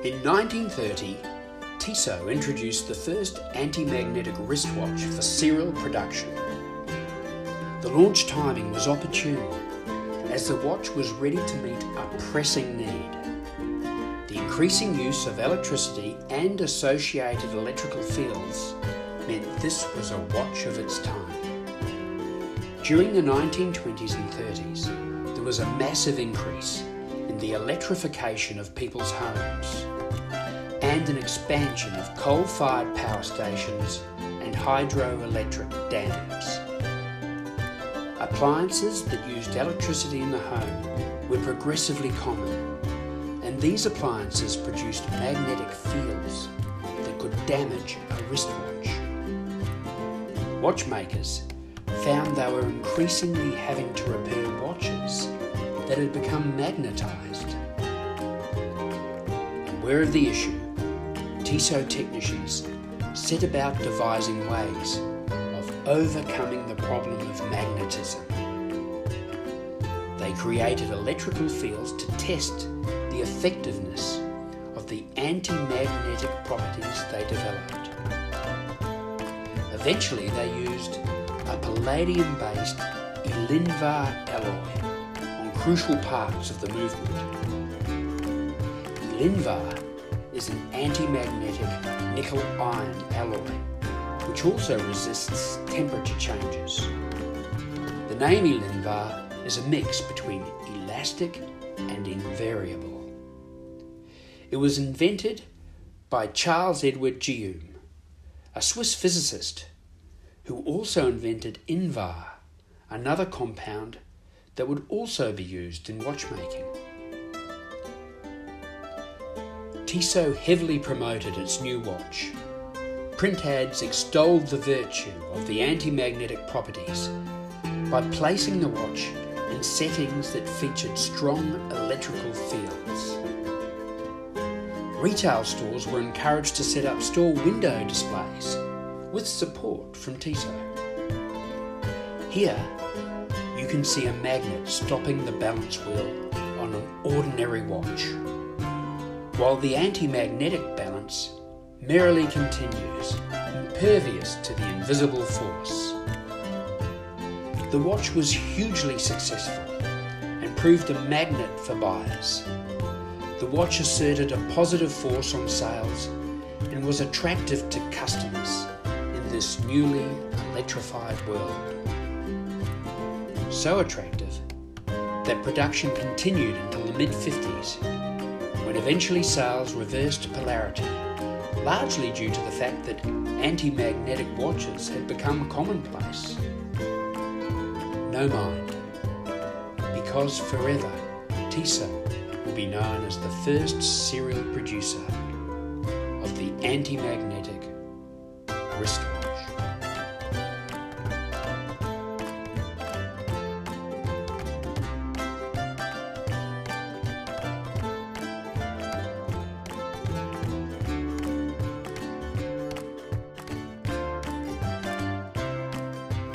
In 1930, Tissot introduced the first anti-magnetic wristwatch for serial production. The launch timing was opportune, as the watch was ready to meet a pressing need. The increasing use of electricity and associated electrical fields meant this was a watch of its time. During the 1920s and 30s, there was a massive increase in the electrification of people's homes and an expansion of coal-fired power stations and hydroelectric dams. Appliances that used electricity in the home were progressively common, and these appliances produced magnetic fields that could damage a wristwatch. Watchmakers found they were increasingly having to repair watches that had become magnetized. Aware of the issue, Tissot technicians set about devising ways of overcoming the problem of magnetism. They created electrical fields to test the effectiveness of the anti-magnetic properties they developed. Eventually they used a palladium-based Elinvar alloy on crucial parts of the movement. Elinvar is an anti-magnetic nickel-iron alloy, which also resists temperature changes. The name Elinvar is a mix between elastic and invariable. It was invented by Charles Edward Guillaume, a Swiss physicist who also invented Invar, another compound that would also be used in watchmaking. Tissot heavily promoted its new watch. Print ads extolled the virtue of the anti-magnetic properties by placing the watch in settings that featured strong electrical fields. Retail stores were encouraged to set up store window displays with support from Tissot. Here, you can see a magnet stopping the balance wheel on an ordinary watch, while the anti-magnetic balance merrily continues, impervious to the invisible force. The watch was hugely successful and proved a magnet for buyers. The watch asserted a positive force on sales and was attractive to customers in this newly electrified world. So attractive that production continued until the mid-50s, when eventually sales reversed polarity, largely due to the fact that anti-magnetic watches had become commonplace. No mind, because forever Tissot will be known as the first serial producer of the anti-magnetic